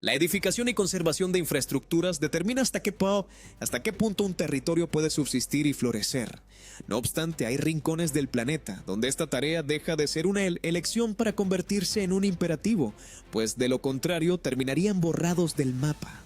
La edificación y conservación de infraestructuras determina hasta qué punto un territorio puede subsistir y florecer. No obstante, hay rincones del planeta donde esta tarea deja de ser una elección para convertirse en un imperativo, pues de lo contrario terminarían borrados del mapa.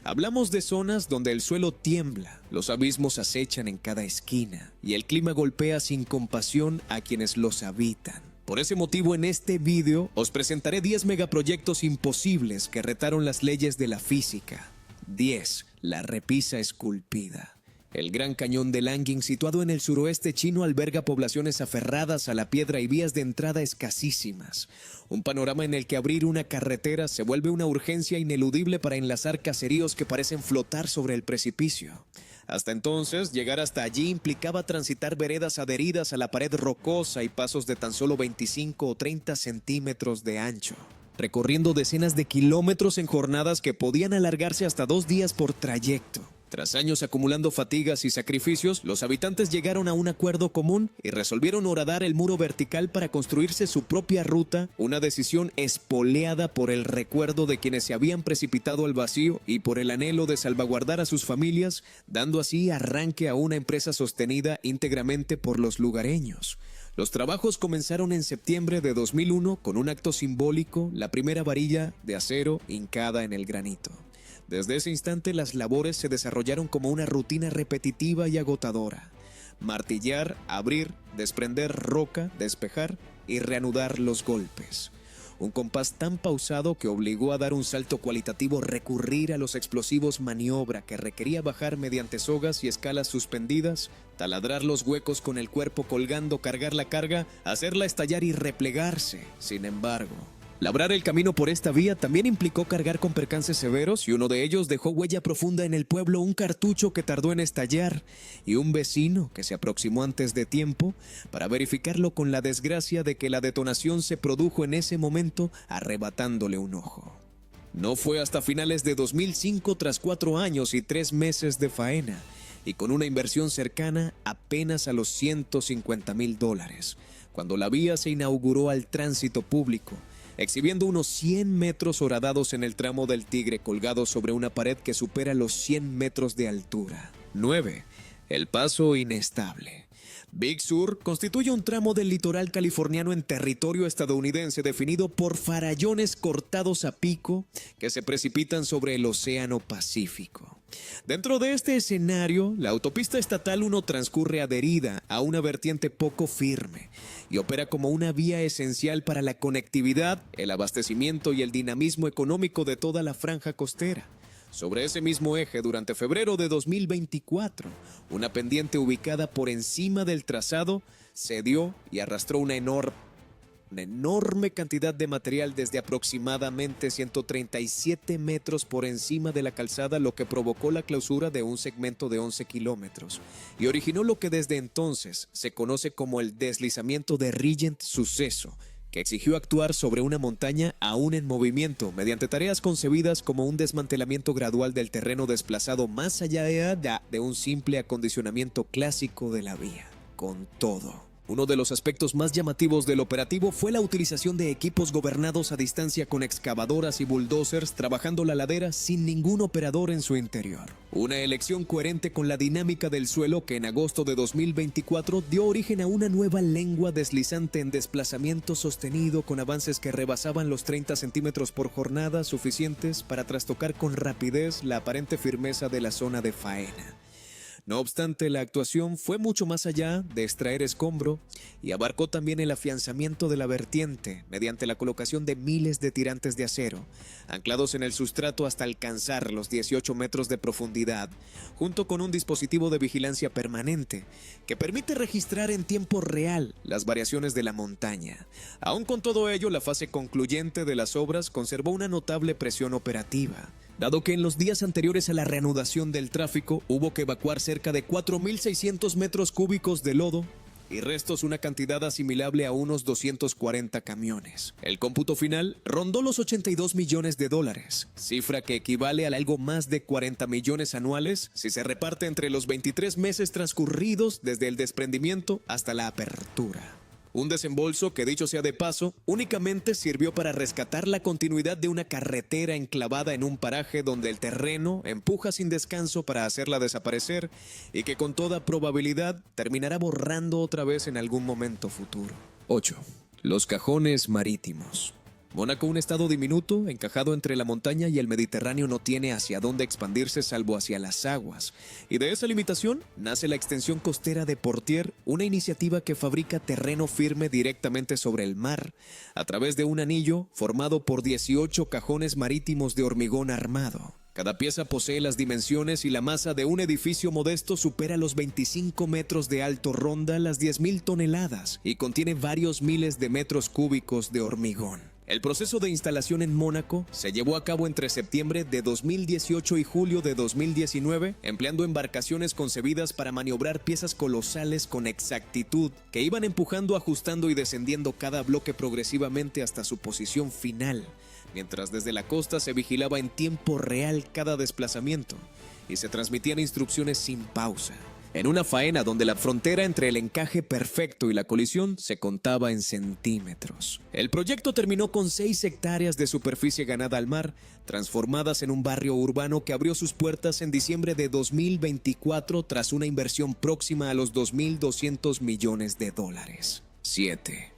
Hablamos de zonas donde el suelo tiembla, los abismos acechan en cada esquina y el clima golpea sin compasión a quienes los habitan. Por ese motivo, en este vídeo os presentaré 10 megaproyectos imposibles que retaron las leyes de la física. 10. La repisa esculpida. El Gran Cañón de Langing, situado en el suroeste chino, alberga poblaciones aferradas a la piedra y vías de entrada escasísimas. Un panorama en el que abrir una carretera se vuelve una urgencia ineludible para enlazar caseríos que parecen flotar sobre el precipicio. Hasta entonces, llegar hasta allí implicaba transitar veredas adheridas a la pared rocosa y pasos de tan solo 25 o 30 centímetros de ancho, recorriendo decenas de kilómetros en jornadas que podían alargarse hasta 2 días por trayecto. Tras años acumulando fatigas y sacrificios, los habitantes llegaron a un acuerdo común y resolvieron horadar el muro vertical para construirse su propia ruta, una decisión espoleada por el recuerdo de quienes se habían precipitado al vacío y por el anhelo de salvaguardar a sus familias, dando así arranque a una empresa sostenida íntegramente por los lugareños. Los trabajos comenzaron en septiembre de 2001 con un acto simbólico, la primera varilla de acero hincada en el granito. Desde ese instante las labores se desarrollaron como una rutina repetitiva y agotadora. Martillar, abrir, desprender roca, despejar y reanudar los golpes. Un compás tan pausado que obligó a dar un salto cualitativo recurrir a los explosivos maniobra que requería bajar mediante sogas y escalas suspendidas, taladrar los huecos con el cuerpo colgando, cargar la carga, hacerla estallar y replegarse. Sin embargo, labrar el camino por esta vía también implicó cargar con percances severos y uno de ellos dejó huella profunda en el pueblo, un cartucho que tardó en estallar y un vecino que se aproximó antes de tiempo para verificarlo con la desgracia de que la detonación se produjo en ese momento arrebatándole un ojo. No fue hasta finales de 2005, tras 4 años y 3 meses de faena y con una inversión cercana apenas a los $150,000, cuando la vía se inauguró al tránsito público, exhibiendo unos 100 metros horadados en el tramo del Tigre colgado sobre una pared que supera los 100 metros de altura. 9. El paso inestable. Big Sur constituye un tramo del litoral californiano en territorio estadounidense definido por farallones cortados a pico que se precipitan sobre el Océano Pacífico. Dentro de este escenario, la autopista estatal 1 transcurre adherida a una vertiente poco firme y opera como una vía esencial para la conectividad, el abastecimiento y el dinamismo económico de toda la franja costera. Sobre ese mismo eje, durante febrero de 2024, una pendiente ubicada por encima del trazado cedió y arrastró una enorme cantidad de material desde aproximadamente 137 metros por encima de la calzada, lo que provocó la clausura de un segmento de 11 kilómetros y originó lo que desde entonces se conoce como el deslizamiento de Regent Suceso, que exigió actuar sobre una montaña aún en movimiento mediante tareas concebidas como un desmantelamiento gradual del terreno desplazado más allá de un simple acondicionamiento clásico de la vía. Con todo, uno de los aspectos más llamativos del operativo fue la utilización de equipos gobernados a distancia con excavadoras y bulldozers trabajando la ladera sin ningún operador en su interior. Una elección coherente con la dinámica del suelo que en agosto de 2024 dio origen a una nueva lengua deslizante en desplazamiento sostenido con avances que rebasaban los 30 centímetros por jornada, suficientes para trastocar con rapidez la aparente firmeza de la zona de faena. No obstante, la actuación fue mucho más allá de extraer escombro y abarcó también el afianzamiento de la vertiente mediante la colocación de miles de tirantes de acero, anclados en el sustrato hasta alcanzar los 18 metros de profundidad, junto con un dispositivo de vigilancia permanente que permite registrar en tiempo real las variaciones de la montaña. Aún con todo ello, la fase concluyente de las obras conservó una notable presión operativa, dado que en los días anteriores a la reanudación del tráfico hubo que evacuar cerca de 4.600 metros cúbicos de lodo y restos, una cantidad asimilable a unos 240 camiones. El cómputo final rondó los $82 millones, cifra que equivale a algo más de 40 millones anuales si se reparte entre los 23 meses transcurridos desde el desprendimiento hasta la apertura. Un desembolso que, dicho sea de paso, únicamente sirvió para rescatar la continuidad de una carretera enclavada en un paraje donde el terreno empuja sin descanso para hacerla desaparecer y que con toda probabilidad terminará borrando otra vez en algún momento futuro. 8. Los cajones marítimos. Mónaco, un estado diminuto, encajado entre la montaña y el Mediterráneo, no tiene hacia dónde expandirse salvo hacia las aguas. Y de esa limitación nace la extensión costera de Portier, una iniciativa que fabrica terreno firme directamente sobre el mar, a través de un anillo formado por 18 cajones marítimos de hormigón armado. Cada pieza posee las dimensiones y la masa de un edificio modesto, supera los 25 metros de alto, ronda las 10.000 toneladas y contiene varios miles de metros cúbicos de hormigón. El proceso de instalación en Mónaco se llevó a cabo entre septiembre de 2018 y julio de 2019, empleando embarcaciones concebidas para maniobrar piezas colosales con exactitud, que iban empujando, ajustando y descendiendo cada bloque progresivamente hasta su posición final, mientras desde la costa se vigilaba en tiempo real cada desplazamiento y se transmitían instrucciones sin pausa. En una faena donde la frontera entre el encaje perfecto y la colisión se contaba en centímetros. El proyecto terminó con 6 hectáreas de superficie ganada al mar, transformadas en un barrio urbano que abrió sus puertas en diciembre de 2024 tras una inversión próxima a los $2.200 millones. 7.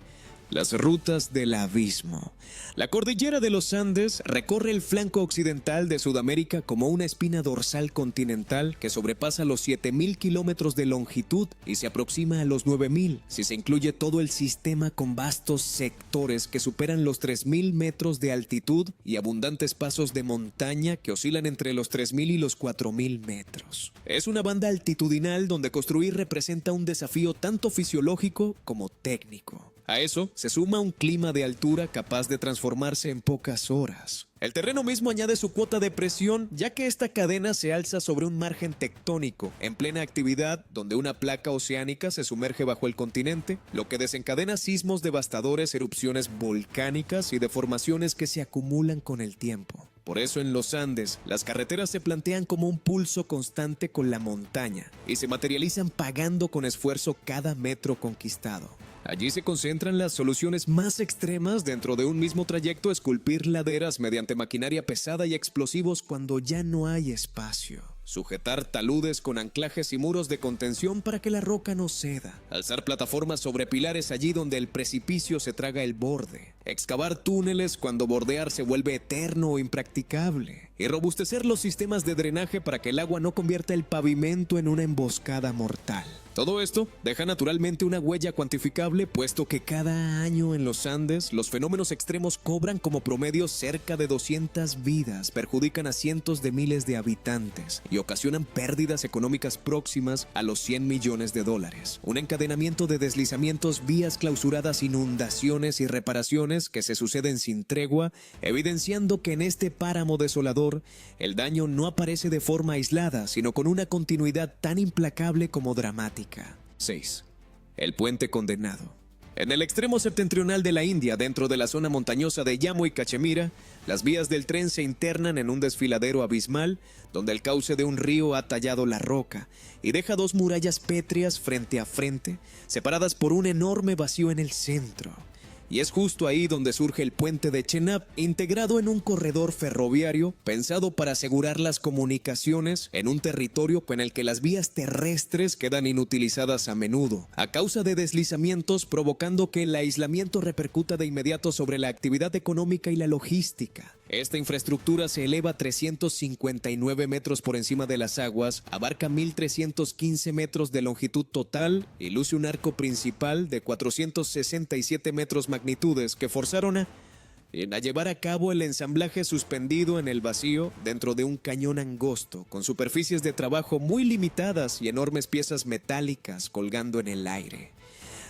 Las rutas del abismo. La cordillera de los Andes recorre el flanco occidental de Sudamérica como una espina dorsal continental que sobrepasa los 7.000 kilómetros de longitud y se aproxima a los 9.000 si se incluye todo el sistema, con vastos sectores que superan los 3.000 metros de altitud y abundantes pasos de montaña que oscilan entre los 3.000 y los 4.000 metros. Es una banda altitudinal donde construir representa un desafío tanto fisiológico como técnico. A eso se suma un clima de altura capaz de transformarse en pocas horas. El terreno mismo añade su cuota de presión, ya que esta cadena se alza sobre un margen tectónico en plena actividad, donde una placa oceánica se sumerge bajo el continente, lo que desencadena sismos devastadores, erupciones volcánicas y deformaciones que se acumulan con el tiempo. Por eso en los Andes, las carreteras se plantean como un pulso constante con la montaña y se materializan pagando con esfuerzo cada metro conquistado. Allí se concentran las soluciones más extremas dentro de un mismo trayecto: esculpir laderas mediante maquinaria pesada y explosivos cuando ya no hay espacio. Sujetar taludes con anclajes y muros de contención para que la roca no ceda. Alzar plataformas sobre pilares allí donde el precipicio se traga el borde. Excavar túneles cuando bordear se vuelve eterno o impracticable. Y robustecer los sistemas de drenaje para que el agua no convierta el pavimento en una emboscada mortal. Todo esto deja naturalmente una huella cuantificable, puesto que cada año en los Andes los fenómenos extremos cobran como promedio cerca de 200 vidas, perjudican a cientos de miles de habitantes y ocasionan pérdidas económicas próximas a los $100 millones. Un encadenamiento de deslizamientos, vías clausuradas, inundaciones y reparaciones que se suceden sin tregua, evidenciando que en este páramo desolador el daño no aparece de forma aislada, sino con una continuidad tan implacable como dramática. 6. El puente condenado. En el extremo septentrional de la India, dentro de la zona montañosa de Jammu y Cachemira, las vías del tren se internan en un desfiladero abismal donde el cauce de un río ha tallado la roca y deja 2 murallas pétreas frente a frente, separadas por un enorme vacío en el centro. Y es justo ahí donde surge el puente de Chenab, integrado en un corredor ferroviario pensado para asegurar las comunicaciones en un territorio con el que las vías terrestres quedan inutilizadas a menudo, a causa de deslizamientos, provocando que el aislamiento repercuta de inmediato sobre la actividad económica y la logística. Esta infraestructura se eleva a 359 metros por encima de las aguas, abarca 1.315 metros de longitud total y luce un arco principal de 467 metros magnitudes que forzaron a llevar a cabo el ensamblaje suspendido en el vacío dentro de un cañón angosto, con superficies de trabajo muy limitadas y enormes piezas metálicas colgando en el aire.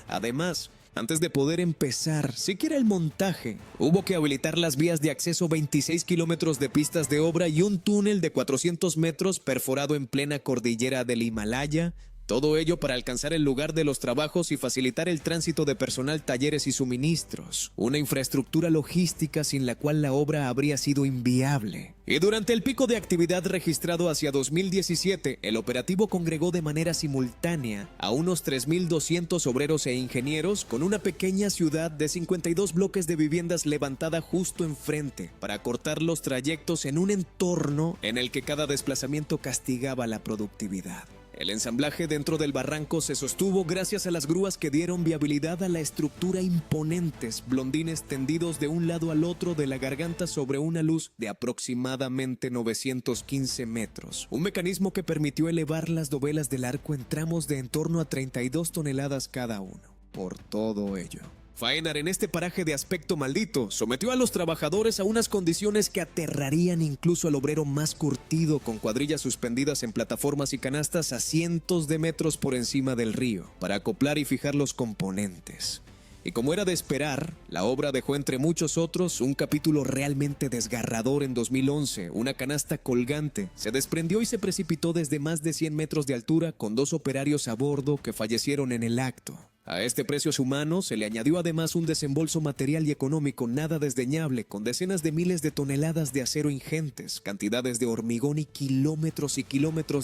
Además, antes de poder empezar siquiera el montaje, hubo que habilitar las vías de acceso, 26 kilómetros de pistas de obra y un túnel de 400 metros perforado en plena cordillera del Himalaya Todo ello para alcanzar el lugar de los trabajos y facilitar el tránsito de personal, talleres y suministros. Una infraestructura logística sin la cual la obra habría sido inviable. Y durante el pico de actividad registrado hacia 2017, el operativo congregó de manera simultánea a unos 3.200 obreros e ingenieros con una pequeña ciudad de 52 bloques de viviendas levantada justo enfrente para acortar los trayectos en un entorno en el que cada desplazamiento castigaba la productividad. El ensamblaje dentro del barranco se sostuvo gracias a las grúas que dieron viabilidad a la estructura imponentes, blondines tendidos de un lado al otro de la garganta sobre una luz de aproximadamente 915 metros. Un mecanismo que permitió elevar las dovelas del arco en tramos de en torno a 32 toneladas cada uno. Por todo ello, Faenar, en este paraje de aspecto maldito, sometió a los trabajadores a unas condiciones que aterrarían incluso al obrero más curtido, con cuadrillas suspendidas en plataformas y canastas a cientos de metros por encima del río, para acoplar y fijar los componentes. Y como era de esperar, la obra dejó entre muchos otros un capítulo realmente desgarrador en 2011. Una canasta colgante se desprendió y se precipitó desde más de 100 metros de altura con 2 operarios a bordo que fallecieron en el acto. A este precio humano se le añadió además un desembolso material y económico nada desdeñable, con decenas de miles de toneladas de acero ingentes, cantidades de hormigón y kilómetros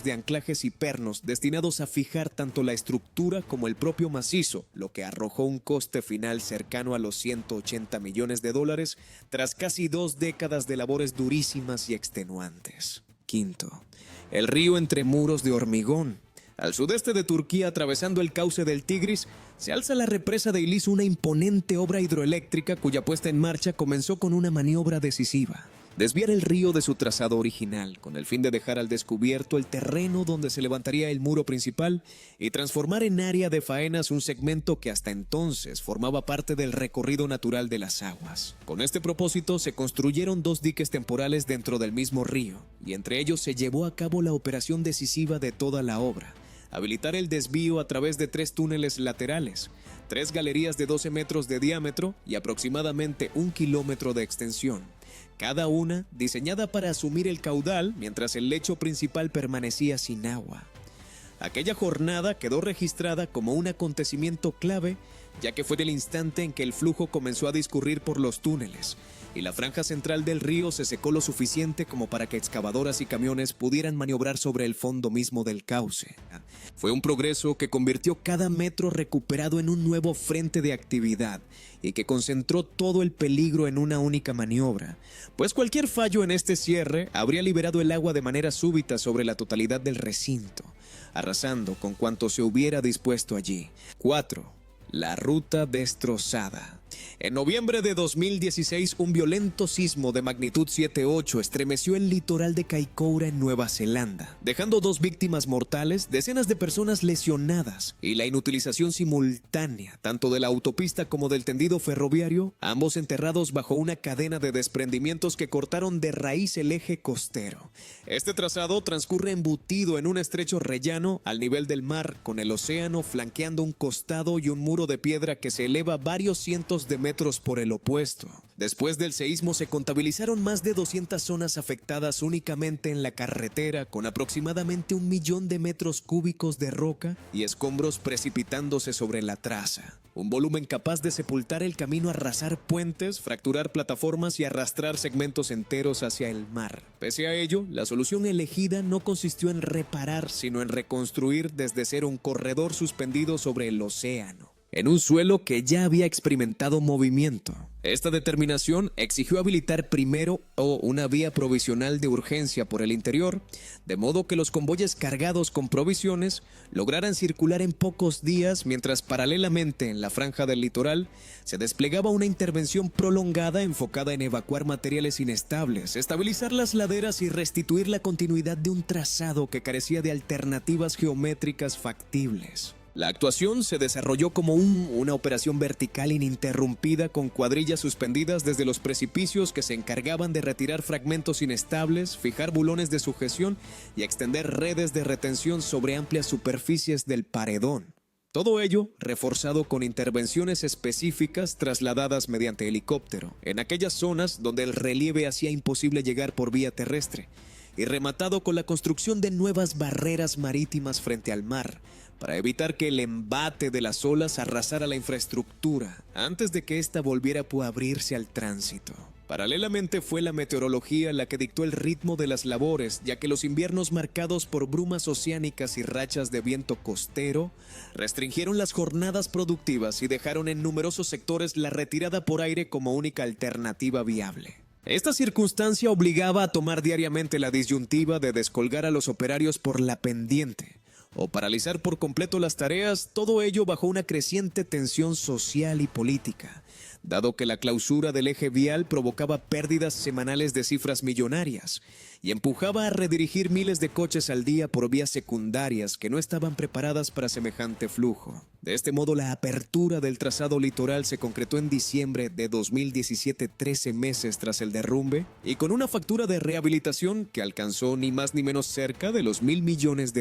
de anclajes y pernos destinados a fijar tanto la estructura como el propio macizo, lo que arrojó un coste final cercano a los $180 millones tras casi 2 décadas de labores durísimas y extenuantes. Quinto, el río entre muros de hormigón. Al sudeste de Turquía, atravesando el cauce del Tigris, se alza la represa de Ilis, una imponente obra hidroeléctrica cuya puesta en marcha comenzó con una maniobra decisiva: desviar el río de su trazado original, con el fin de dejar al descubierto el terreno donde se levantaría el muro principal y transformar en área de faenas un segmento que hasta entonces formaba parte del recorrido natural de las aguas. Con este propósito se construyeron 2 diques temporales dentro del mismo río, y entre ellos se llevó a cabo la operación decisiva de toda la obra: habilitar el desvío a través de 3 túneles laterales, 3 galerías de 12 metros de diámetro y aproximadamente 1 kilómetro de extensión, cada una diseñada para asumir el caudal mientras el lecho principal permanecía sin agua. Aquella jornada quedó registrada como un acontecimiento clave, ya que fue el instante en que el flujo comenzó a discurrir por los túneles y la franja central del río se secó lo suficiente como para que excavadoras y camiones pudieran maniobrar sobre el fondo mismo del cauce. Fue un progreso que convirtió cada metro recuperado en un nuevo frente de actividad y que concentró todo el peligro en una única maniobra, pues cualquier fallo en este cierre habría liberado el agua de manera súbita sobre la totalidad del recinto, arrasando con cuanto se hubiera dispuesto allí. 4. La ruta destrozada. En noviembre de 2016, un violento sismo de magnitud 7.8 estremeció el litoral de Kaikoura en Nueva Zelanda, dejando 2 víctimas mortales, decenas de personas lesionadas y la inutilización simultánea tanto de la autopista como del tendido ferroviario, ambos enterrados bajo una cadena de desprendimientos que cortaron de raíz el eje costero. Este trazado transcurre embutido en un estrecho rellano al nivel del mar, con el océano flanqueando un costado y un muro de piedra que se eleva varios cientos de metros por el opuesto. Después del seísmo se contabilizaron más de 200 zonas afectadas únicamente en la carretera, con aproximadamente 1 millón de metros cúbicos de roca y escombros precipitándose sobre la traza. Un volumen capaz de sepultar el camino, arrasar puentes, fracturar plataformas y arrastrar segmentos enteros hacia el mar. Pese a ello, la solución elegida no consistió en reparar, sino en reconstruir desde cero un corredor suspendido sobre el océano, en un suelo que ya había experimentado movimiento. Esta determinación exigió habilitar primero una vía provisional de urgencia por el interior, de modo que los convoyes cargados con provisiones lograran circular en pocos días, mientras paralelamente en la franja del litoral se desplegaba una intervención prolongada enfocada en evacuar materiales inestables, estabilizar las laderas y restituir la continuidad de un trazado que carecía de alternativas geométricas factibles. La actuación se desarrolló como una operación vertical ininterrumpida, con cuadrillas suspendidas desde los precipicios que se encargaban de retirar fragmentos inestables, fijar bulones de sujeción y extender redes de retención sobre amplias superficies del paredón. Todo ello reforzado con intervenciones específicas trasladadas mediante helicóptero en aquellas zonas donde el relieve hacía imposible llegar por vía terrestre, y rematado con la construcción de nuevas barreras marítimas frente al mar, para evitar que el embate de las olas arrasara la infraestructura antes de que ésta volviera a abrirse al tránsito. Paralelamente fue la meteorología la que dictó el ritmo de las labores, ya que los inviernos marcados por brumas oceánicas y rachas de viento costero restringieron las jornadas productivas y dejaron en numerosos sectores la retirada por aire como única alternativa viable. Esta circunstancia obligaba a tomar diariamente la disyuntiva de descolgar a los operarios por la pendiente o paralizar por completo las tareas, todo ello bajo una creciente tensión social y política, dado que la clausura del eje vial provocaba pérdidas semanales de cifras millonarias y empujaba a redirigir miles de coches al día por vías secundarias que no estaban preparadas para semejante flujo. De este modo, la apertura del trazado litoral se concretó en diciembre de 2017, 13 meses tras el derrumbe, y con una factura de rehabilitación que alcanzó ni más ni menos cerca de los $1.000 millones.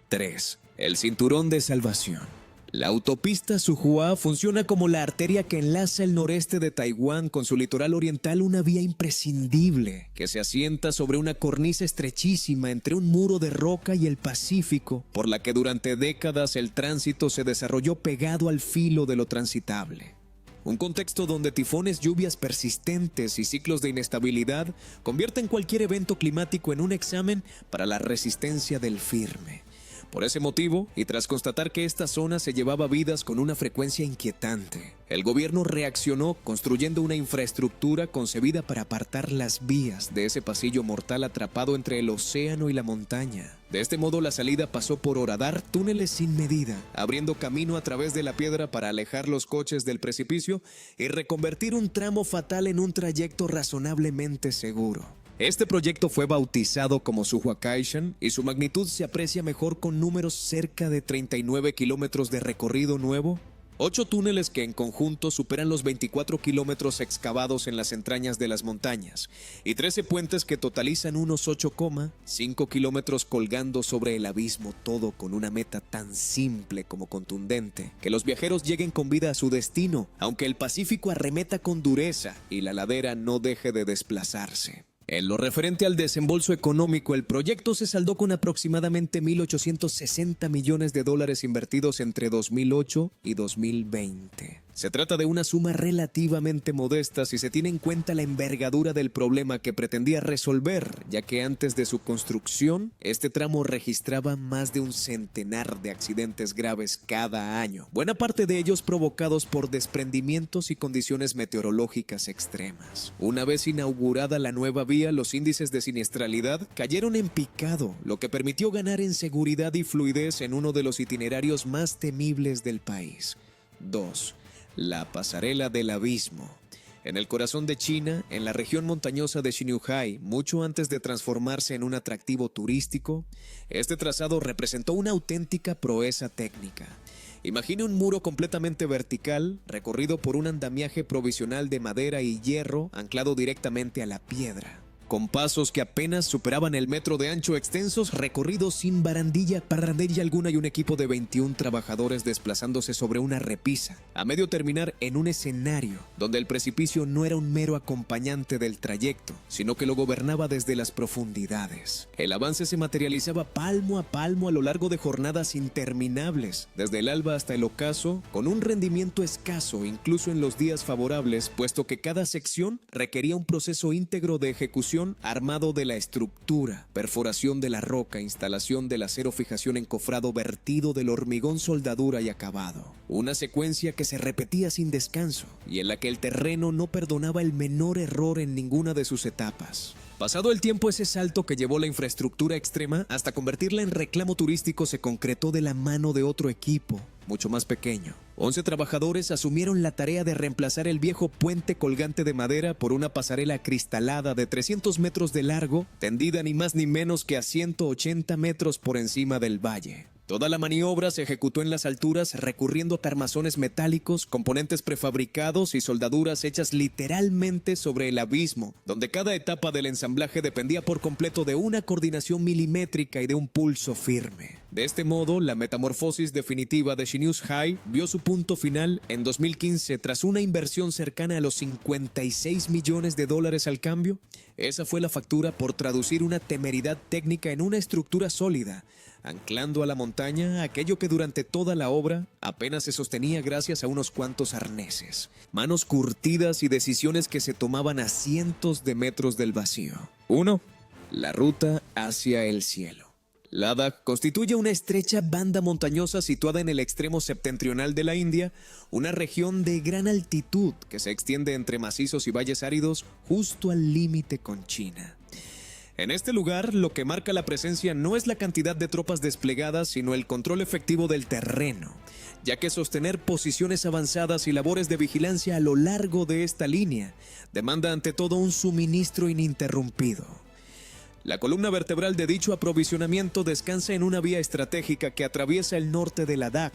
3. El cinturón de salvación. La autopista Suhua funciona como la arteria que enlaza el noreste de Taiwán con su litoral oriental, una vía imprescindible que se asienta sobre una cornisa estrechísima entre un muro de roca y el Pacífico, por la que durante décadas el tránsito se desarrolló pegado al filo de lo transitable. Un contexto donde tifones, lluvias persistentes y ciclos de inestabilidad convierten cualquier evento climático en un examen para la resistencia del firme. Por ese motivo, y tras constatar que esta zona se llevaba vidas con una frecuencia inquietante, el gobierno reaccionó construyendo una infraestructura concebida para apartar las vías de ese pasillo mortal atrapado entre el océano y la montaña. De este modo, la salida pasó por horadar túneles sin medida, abriendo camino a través de la piedra para alejar los coches del precipicio y reconvertir un tramo fatal en un trayecto razonablemente seguro. Este proyecto fue bautizado como Suhua Kaishan y su magnitud se aprecia mejor con números: cerca de 39 kilómetros de recorrido nuevo, 8 túneles que en conjunto superan los 24 kilómetros excavados en las entrañas de las montañas y 13 puentes que totalizan unos 8,5 kilómetros colgando sobre el abismo, todo con una meta tan simple como contundente: que los viajeros lleguen con vida a su destino, aunque el Pacífico arremeta con dureza y la ladera no deje de desplazarse. En lo referente al desembolso económico, el proyecto se saldó con aproximadamente $1.860 millones invertidos entre 2008 y 2020. Se trata de una suma relativamente modesta si se tiene en cuenta la envergadura del problema que pretendía resolver, ya que antes de su construcción, este tramo registraba más de un centenar de accidentes graves cada año, buena parte de ellos provocados por desprendimientos y condiciones meteorológicas extremas. Una vez inaugurada la nueva vía, los índices de siniestralidad cayeron en picado, lo que permitió ganar en seguridad y fluidez en uno de los itinerarios más temibles del país. 2. La pasarela del abismo. En el corazón de China, en la región montañosa de Xinjiang, mucho antes de transformarse en un atractivo turístico, este trazado representó una auténtica proeza técnica. Imagine un muro completamente vertical, recorrido por un andamiaje provisional de madera y hierro anclado directamente a la piedra, con pasos que apenas superaban el metro de ancho, extensos, recorridos sin barandilla alguna y un equipo de 21 trabajadores desplazándose sobre una repisa, a medio terminar en un escenario donde el precipicio no era un mero acompañante del trayecto, sino que lo gobernaba desde las profundidades. El avance se materializaba palmo a lo largo de jornadas interminables, desde el alba hasta el ocaso, con un rendimiento escaso incluso en los días favorables, puesto que cada sección requería un proceso íntegro de ejecución armado de la estructura, perforación de la roca, instalación del acero, fijación, encofrado, vertido del hormigón, soldadura y acabado. Una secuencia que se repetía sin descanso y en la que el terreno no perdonaba el menor error en ninguna de sus etapas. Pasado el tiempo, ese salto que llevó la infraestructura extrema hasta convertirla en reclamo turístico se concretó de la mano de otro equipo, mucho más pequeño. 11 trabajadores asumieron la tarea de reemplazar el viejo puente colgante de madera por una pasarela acristalada de 300 metros de largo, tendida ni más ni menos que a 180 metros por encima del valle. Toda la maniobra se ejecutó en las alturas recurriendo a armazones metálicos, componentes prefabricados y soldaduras hechas literalmente sobre el abismo, donde cada etapa del ensamblaje dependía por completo de una coordinación milimétrica y de un pulso firme. De este modo, la metamorfosis definitiva de Shinius High vio su punto final en 2015 tras una inversión cercana a los $56 millones al cambio. Esa fue la factura por traducir una temeridad técnica en una estructura sólida, anclando a la montaña aquello que durante toda la obra apenas se sostenía gracias a unos cuantos arneses, manos curtidas y decisiones que se tomaban a cientos de metros del vacío. 1. La ruta hacia el cielo. Ladakh constituye una estrecha banda montañosa situada en el extremo septentrional de la India, una región de gran altitud que se extiende entre macizos y valles áridos justo al límite con China. En este lugar, lo que marca la presencia no es la cantidad de tropas desplegadas, sino el control efectivo del terreno, ya que sostener posiciones avanzadas y labores de vigilancia a lo largo de esta línea demanda ante todo un suministro ininterrumpido. La columna vertebral de dicho aprovisionamiento descansa en una vía estratégica que atraviesa el norte de Ladakh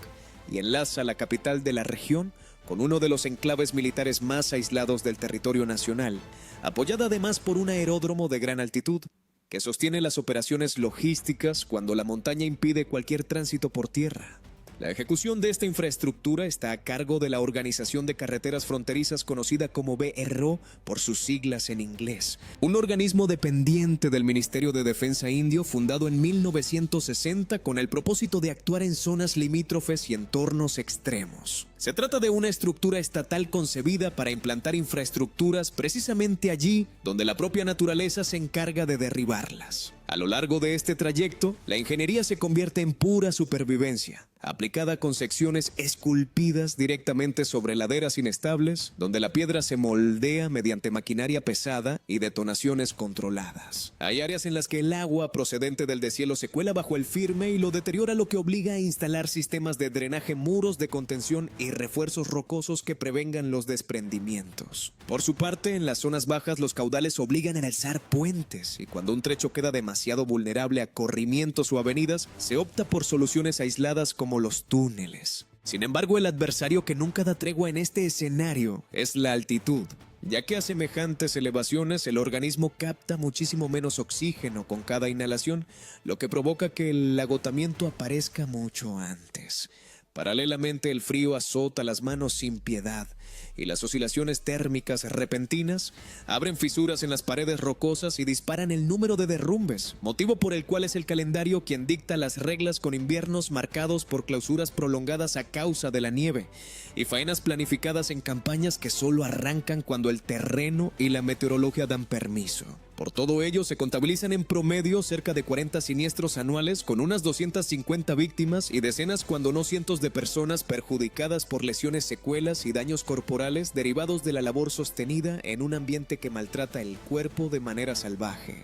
y enlaza la capital de la región con uno de los enclaves militares más aislados del territorio nacional, apoyada además por un aeródromo de gran altitud, que sostiene las operaciones logísticas cuando la montaña impide cualquier tránsito por tierra. La ejecución de esta infraestructura está a cargo de la Organización de Carreteras Fronterizas conocida como BRO por sus siglas en inglés, un organismo dependiente del Ministerio de Defensa indio fundado en 1960 con el propósito de actuar en zonas limítrofes y entornos extremos. Se trata de una estructura estatal concebida para implantar infraestructuras precisamente allí donde la propia naturaleza se encarga de derribarlas. A lo largo de este trayecto, la ingeniería se convierte en pura supervivencia, aplicada con secciones esculpidas directamente sobre laderas inestables, donde la piedra se moldea mediante maquinaria pesada y detonaciones controladas. Hay áreas en las que el agua procedente del deshielo se cuela bajo el firme y lo deteriora, lo que obliga a instalar sistemas de drenaje, muros de contención y refuerzos rocosos que prevengan los desprendimientos. Por su parte, en las zonas bajas los caudales obligan a alzar puentes y cuando un trecho queda demasiado vulnerable a corrimientos o avenidas, se opta por soluciones aisladas como los túneles. Sin embargo, el adversario que nunca da tregua en este escenario es la altitud, ya que a semejantes elevaciones el organismo capta muchísimo menos oxígeno con cada inhalación, lo que provoca que el agotamiento aparezca mucho antes. Paralelamente, el frío azota las manos sin piedad y las oscilaciones térmicas repentinas abren fisuras en las paredes rocosas y disparan el número de derrumbes, motivo por el cual es el calendario quien dicta las reglas, con inviernos marcados por clausuras prolongadas a causa de la nieve y faenas planificadas en campañas que solo arrancan cuando el terreno y la meteorología dan permiso. Por todo ello, se contabilizan en promedio cerca de 40 siniestros anuales, con unas 250 víctimas y decenas cuando no cientos de personas perjudicadas por lesiones, secuelas y daños corporales derivados de la labor sostenida en un ambiente que maltrata el cuerpo de manera salvaje.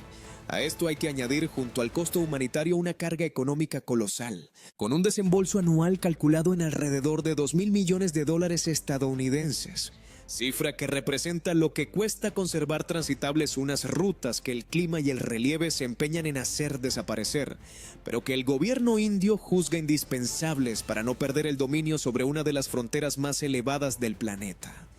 A esto hay que añadir, junto al costo humanitario, una carga económica colosal, con un desembolso anual calculado en alrededor de $2,000 millones estadounidenses. Cifra que representa lo que cuesta conservar transitables unas rutas que el clima y el relieve se empeñan en hacer desaparecer, pero que el gobierno indio juzga indispensables para no perder el dominio sobre una de las fronteras más elevadas del planeta.